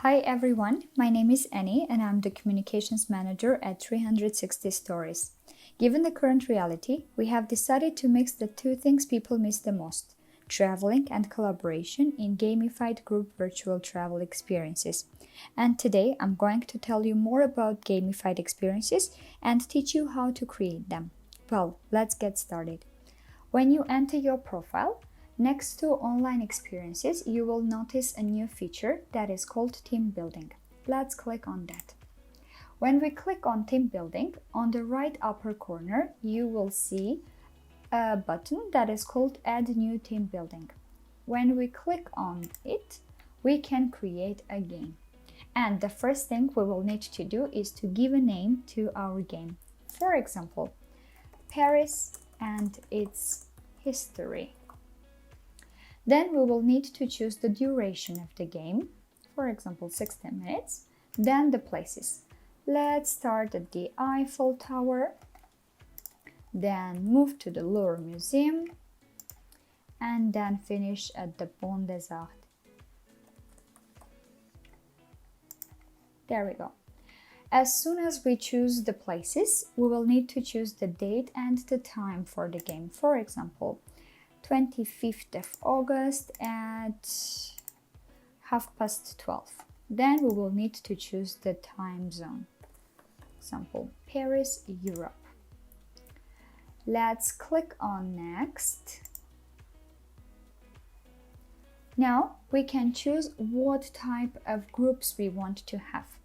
Hi everyone, my name is Annie and I'm the Communications Manager at 360 Stories. Given the current reality, we have decided to mix the two things people miss the most, traveling and collaboration in gamified group virtual travel experiences. And today I'm going to tell you more about gamified experiences and teach you how to create them. Well, let's get started. When you enter your profile, next to online experiences, you will notice a new feature that is called team building. Let's click on that. When we click on team building, on the right upper corner, you will see a button that is called add new team building. When we click on it, we can create a game. And the first thing we will need to do is to give a name to our game. For example, Paris and its history. Then we will need to choose the duration of the game, for example 60 minutes, then the places. Let's start at the Eiffel Tower, then move to the Louvre Museum, and then finish at the Pont des Arts. There we go. As soon as we choose the places, we will need to choose the date and the time for the game. For example, 25th of August at 12:30. Then we will need to choose the time zone. Example, Paris, Europe. Let's click on next. Now we can choose what type of groups we want to have.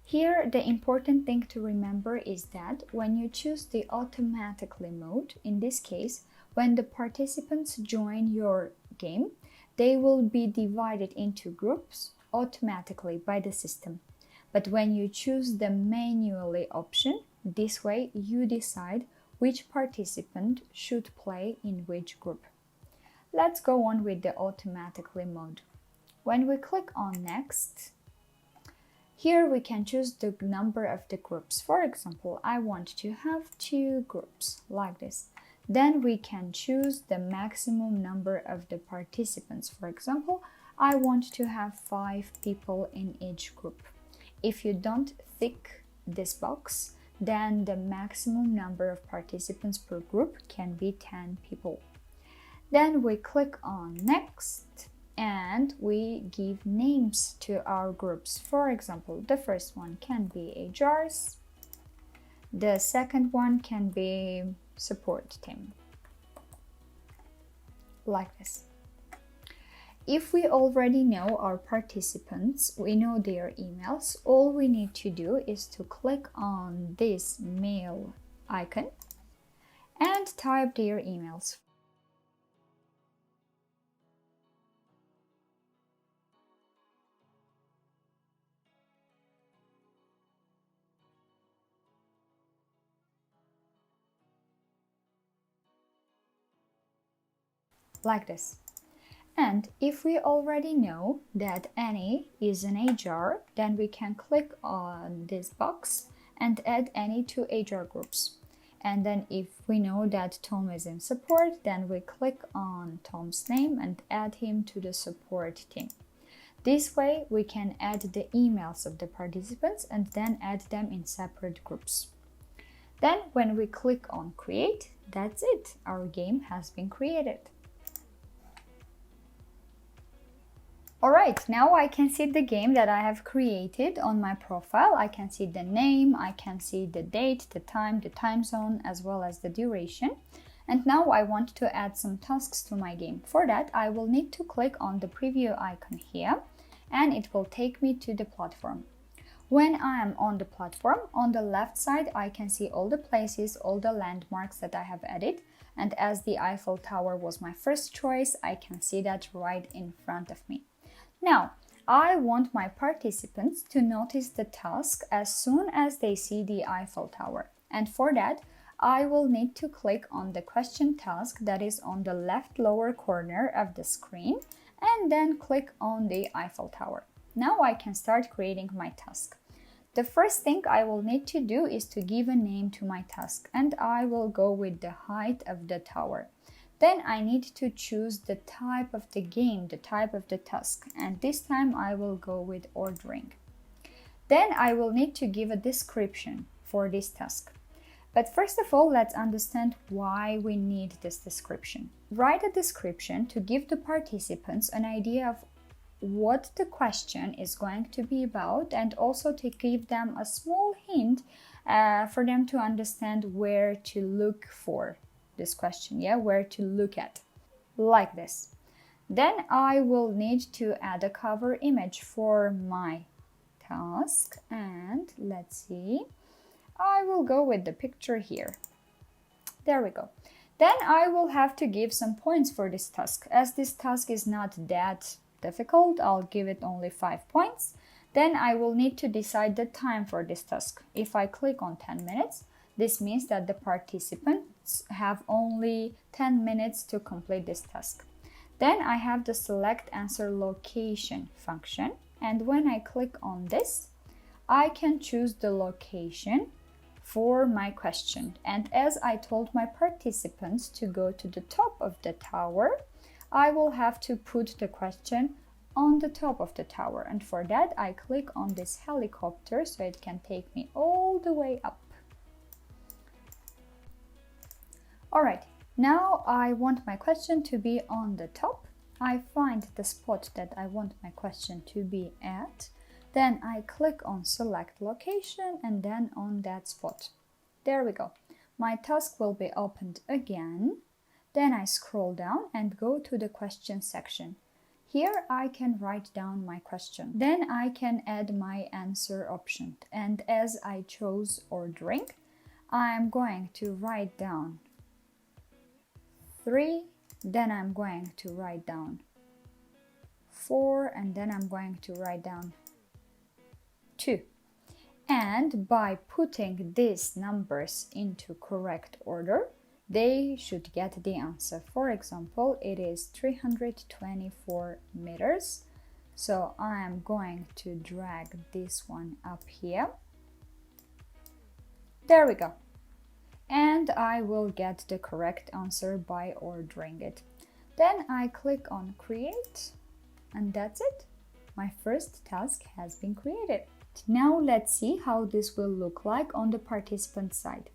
Here, the important thing to remember is that when you choose the automatically mode, in this case, when the participants join your game, they will be divided into groups automatically by the system. But when you choose the manually option, this way you decide which participant should play in which group. Let's go on with the automatically mode. When we click on next, here we can choose the number of the groups. For example, I want to have 2 groups like this. Then we can choose the maximum number of the participants. For example, I want to have 5 people in each group. If you don't tick this box, then the maximum number of participants per group can be 10 people. Then we click on next and we give names to our groups. For example, the first one can be HRs, the second one can be support team, like this. If we already know our participants, we know their emails, all we need to do is to click on this mail icon and type their emails. Like this. And if we already know that Annie is an HR, then we can click on this box and add Annie to HR groups. And then if we know that Tom is in support, then we click on Tom's name and add him to the support team. This way we can add the emails of the participants and then add them in separate groups. Then when we click on create, that's it. Our game has been created. Alright, now I can see the game that I have created on my profile. I can see the name, I can see the date, the time zone, as well as the duration. And now I want to add some tasks to my game. For that, I will need to click on the preview icon here, and it will take me to the platform. When I am on the platform, on the left side, I can see all the places, all the landmarks that I have added. And as the Eiffel Tower was my first choice, I can see that right in front of me. Now, I want my participants to notice the task as soon as they see the Eiffel Tower. And for that, I will need to click on the question task that is on the left lower corner of the screen and then click on the Eiffel Tower. Now I can start creating my task. The first thing I will need to do is to give a name to my task, and I will go with the height of the tower. Then I need to choose the type of the game, the type of the task, and this time I will go with ordering. Then I will need to give a description for this task. But first of all, let's understand why we need this description. Write a description to give the participants an idea of what the question is going to be about, and also to give them a small hint for them to understand where to look for this question, where to look at, like this. Then I will need to add a cover image for my task, and let's see, I will go with the picture here. There we go. Then I will have to give some points for this task. As this task is not that difficult, I'll give it only 5 points. Then I will need to decide the time for this task. If I click on 10 minutes, this means that the participants have only 10 minutes to complete this task. Then I have the select answer location function, and when I click on this, I can choose the location for my question. And as I told my participants to go to the top of the tower, I will have to put the question on the top of the tower, and for that I click on this helicopter so it can take me all the way up. Alright, now I want my question to be on the top. I find the spot that I want my question to be at. Then I click on select location and then on that spot. There we go. My task will be opened again. Then I scroll down and go to the question section. Here I can write down my question. Then I can add my answer option. And as I chose ordering, I'm going to write down 3, then I'm going to write down 4, and then I'm going to write down 2. And by putting these numbers into correct order, they should get the answer. For example, it is 324 meters. So I am going to drag this one up here. There we go. And I will get the correct answer by ordering it. Then I click on create, and that's it. My first task has been created. Now let's see how this will look like on the participant side.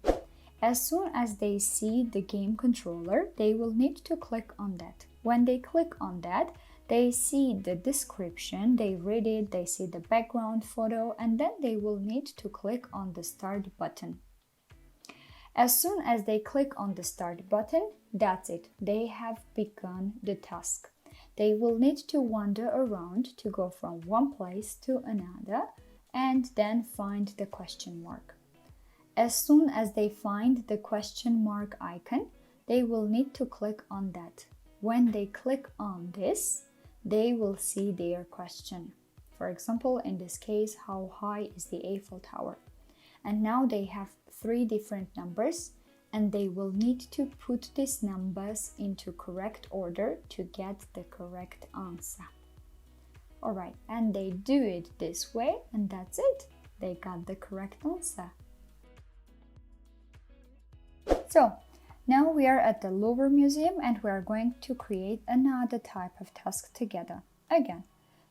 As soon as they see the game controller, they will need to click on that. When they click on that, they see the description, they read it, they see the background photo, and then they will need to click on the start button. As soon as they click on the start button, that's it. They have begun the task. They will need to wander around to go from one place to another and then find the question mark. As soon as they find the question mark icon, they will need to click on that. When they click on this, they will see their question. For example, in this case, how high is the Eiffel Tower? And now they have 3 different numbers, and they will need to put these numbers into correct order to get the correct answer. Alright, and they do it this way, and that's it. They got the correct answer. So, now we are at the Louvre Museum and we are going to create another type of task together. Again,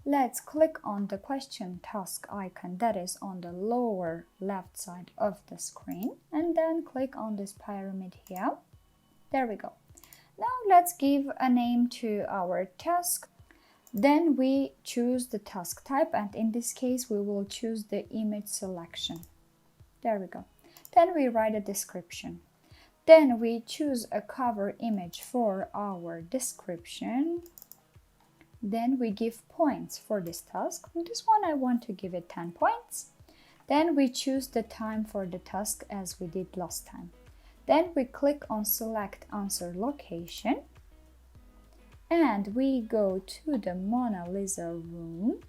let's click on the question task icon that is on the lower left side of the screen, and then click on this pyramid here. There we go. Now let's give a name to our task. Then we choose the task type, and in this case we will choose the image selection. There we go. Then we write a description. Then we choose a cover image for our description. Then we give points for this task. For this one I want to give it 10 points. Then we choose the time for the task as we did last time. Then we click on select answer location. And we go to the Mona Lisa room.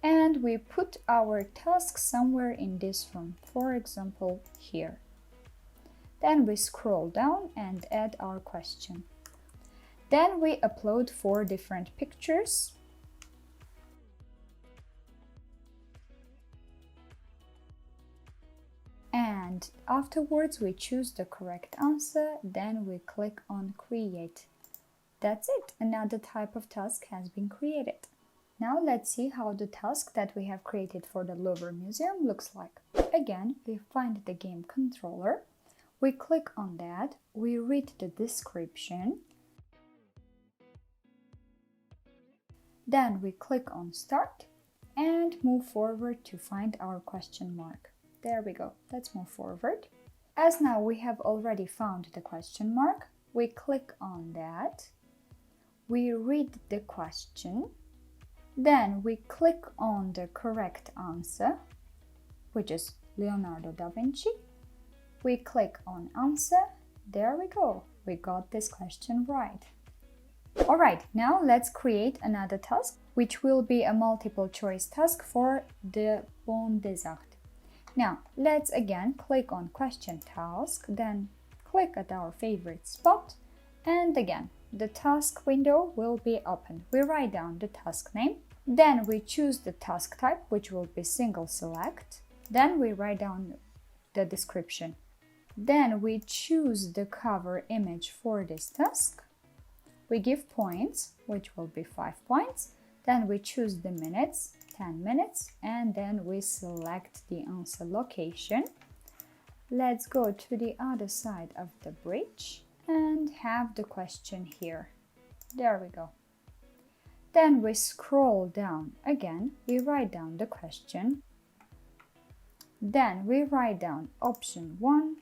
And we put our task somewhere in this room, for example here. Then we scroll down and add our question. Then we upload 4 different pictures. And afterwards we choose the correct answer, then we click on create. That's it, another type of task has been created. Now let's see how the task that we have created for the Louvre Museum looks like. Again, we find the game controller, we click on that, we read the description, then we click on start and move forward to find our question mark. There we go, let's move forward. As now we have already found the question mark, we click on that, we read the question, then we click on the correct answer, which is Leonardo da Vinci. We click on answer, there we go, we got this question right. Alright, now let's create another task, which will be a multiple choice task for the Bon des Arts. Now, let's again click on question task, then click at our favorite spot, and again, the task window will be open. We write down the task name, then we choose the task type, which will be single select, then we write down the description. Then we choose the cover image for this task. We give points, which will be 5 points. Then we choose the minutes, 10 minutes, and then we select the answer location. Let's go to the other side of the bridge and have the question here. There we go. Then we scroll down again, we write down the question. Then we write down option 1.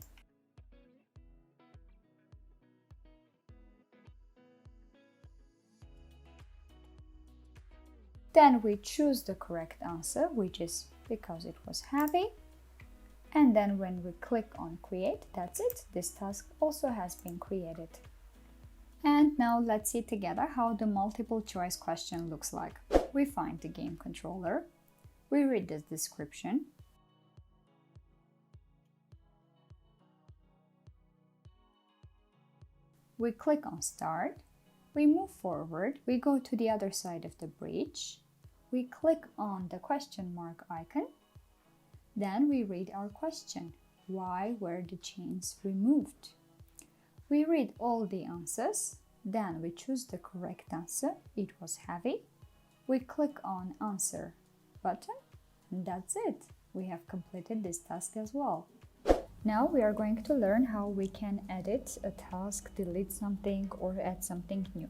Then we choose the correct answer, which is because it was heavy. And then when we click on create, that's it. This task also has been created. And now let's see together how the multiple choice question looks like. We find the game controller. We read the description. We click on start. We move forward. We go to the other side of the bridge. We click on the question mark icon. Then we read our question. Why were the chains removed? We read all the answers. Then we choose the correct answer. It was heavy. We click on answer button. And that's it. We have completed this task as well. Now we are going to learn how we can edit a task, delete something, or add something new.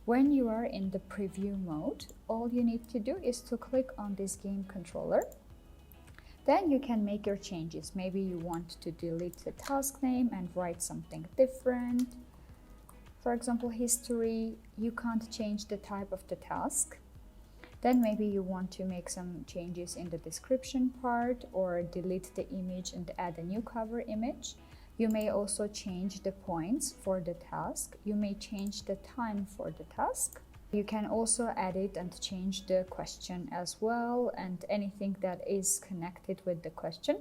When you are in the preview mode, all you need to do is to click on this game controller. Then you can make your changes. Maybe you want to delete the task name and write something different. For example, history, you can't change the type of the task. Then maybe you want to make some changes in the description part or delete the image and add a new cover image. You may also change the points for the task. You may change the time for the task. You can also edit and change the question as well and anything that is connected with the question.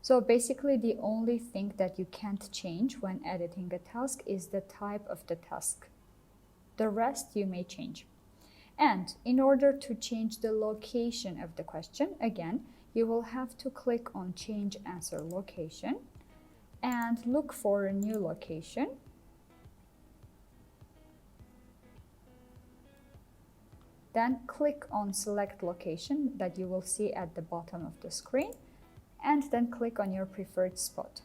So basically the only thing that you can't change when editing a task is the type of the task. The rest you may change. And in order to change the location of the question, again, you will have to click on change answer location and look for a new location. Then click on select location that you will see at the bottom of the screen and then click on your preferred spot.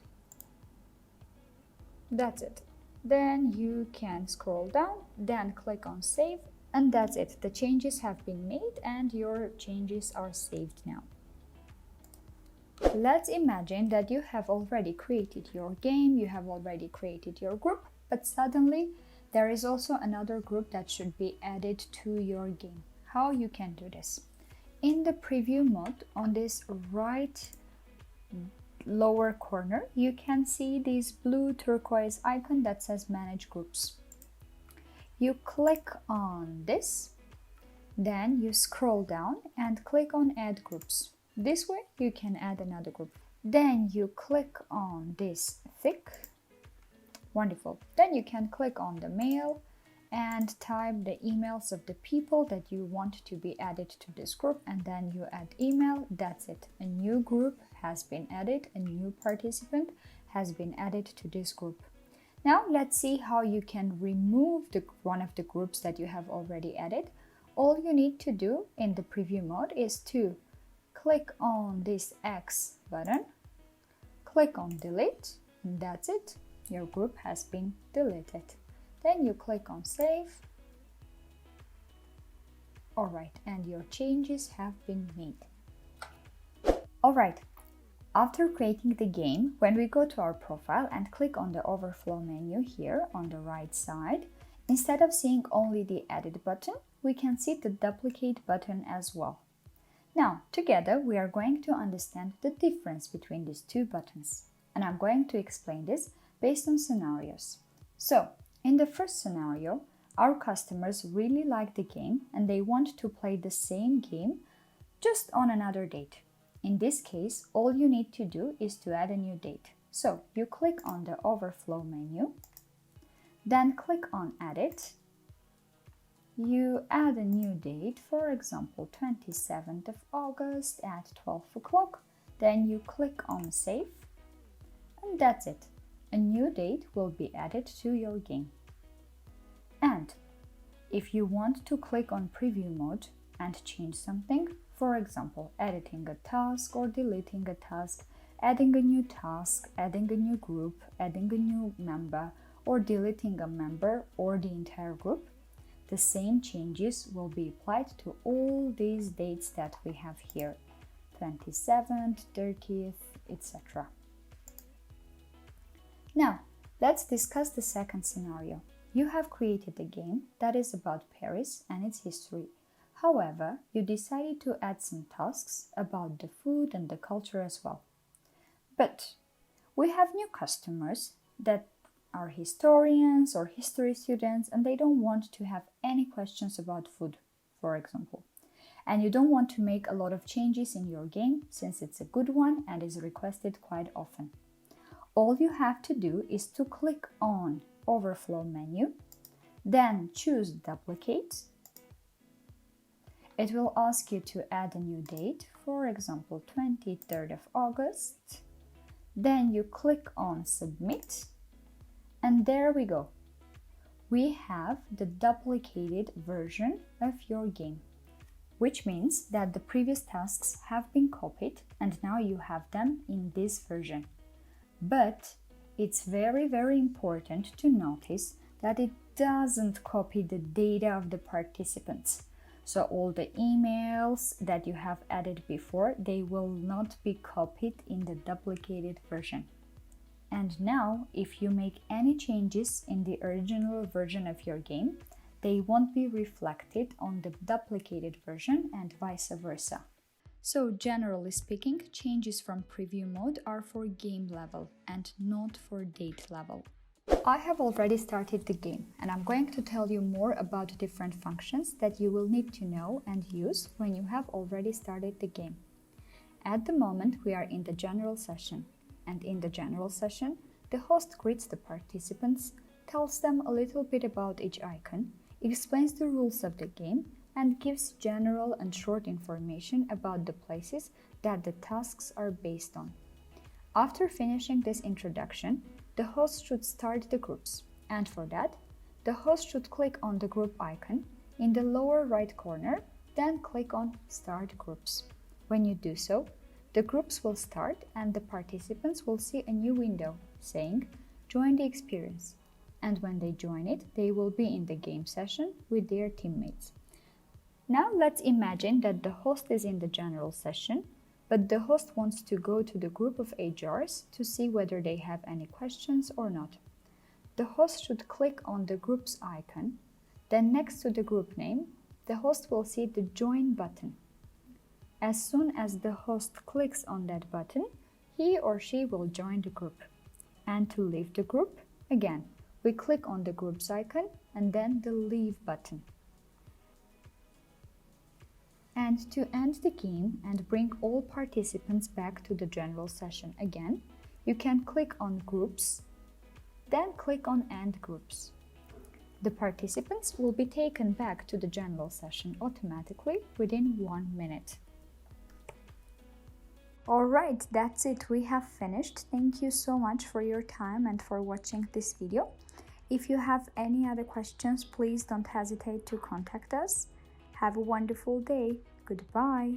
That's it. Then you can scroll down, then click on save, and that's it. The changes have been made and your changes are saved now. Let's imagine that you have already created your game, you have already created your group, but suddenly there is also another group that should be added to your game. How you can do this? In the preview mode, on this right lower corner, you can see this blue turquoise icon that says manage groups. You click on this, then you scroll down and click on add groups. This way you can add another group. Then you click on this thick. Wonderful. Then you can click on the mail and type the emails of the people that you want to be added to this group, and then you add email. That's it. A new group has been added, a new participant has been added to this group. Now let's see how you can remove one of the groups that you have already added. All you need to do in the preview mode is to click on this X button, click on delete, and that's it. Your group has been deleted. Then you click on save. Alright, and your changes have been made. Alright, after creating the game, when we go to our profile and click on the overflow menu here on the right side, instead of seeing only the edit button, we can see the duplicate button as well. Now, together we are going to understand the difference between these two buttons, and I'm going to explain this based on scenarios. So, in the first scenario, our customers really like the game and they want to play the same game just on another date. In this case, all you need to do is to add a new date. So, you click on the overflow menu, then click on edit. You add a new date, for example 27th of August at 12 o'clock, then you click on save, and that's it. A new date will be added to your game. And if you want to click on preview mode and change something, for example editing a task or deleting a task, adding a new task, adding a new group, adding a new member, or deleting a member or the entire group, the same changes will be applied to all these dates that we have here, 27th, 30th, etc. Now, let's discuss the second scenario. You have created a game that is about Paris and its history. However, you decided to add some tasks about the food and the culture as well. But we have new customers that are historians or history students, and they don't want to have any questions about food, for example. And you don't want to make a lot of changes in your game since it's a good one and is requested quite often. All you have to do is to click on overflow menu, then choose duplicate. It will ask you to add a new date, for example 23rd of August. Then you click on submit, and there we go. We have the duplicated version of your game, which means that the previous tasks have been copied and now you have them in this version. But it's very, very important to notice that it doesn't copy the data of the participants. So all the emails that you have added before, they will not be copied in the duplicated version. And now, if you make any changes in the original version of your game, they won't be reflected on the duplicated version and vice versa. So generally speaking, changes from preview mode are for game level and not for date level. I have already started the game and I'm going to tell you more about different functions that you will need to know and use when you have already started the game. At the moment, we are in the general session, and in the general session, the host greets the participants, tells them a little bit about each icon, explains the rules of the game, and gives general and short information about the places that the tasks are based on. After finishing this introduction, the host should start the groups, and for that, the host should click on the group icon in the lower right corner, then click on Start Groups. When you do so, the groups will start and the participants will see a new window saying Join the experience, and when they join it, they will be in the game session with their teammates. Now let's imagine that the host is in the general session, but the host wants to go to the group of HRs to see whether they have any questions or not. The host should click on the group's icon, then next to the group name, the host will see the Join button. As soon as the host clicks on that button, he or she will join the group. And to leave the group, again, we click on the group's icon and then the Leave button. And to end the game and bring all participants back to the general session again, you can click on Groups, then click on End Groups. The participants will be taken back to the general session automatically within 1 minute. Alright, that's it. We have finished. Thank you so much for your time and for watching this video. If you have any other questions, please don't hesitate to contact us. Have a wonderful day. Goodbye.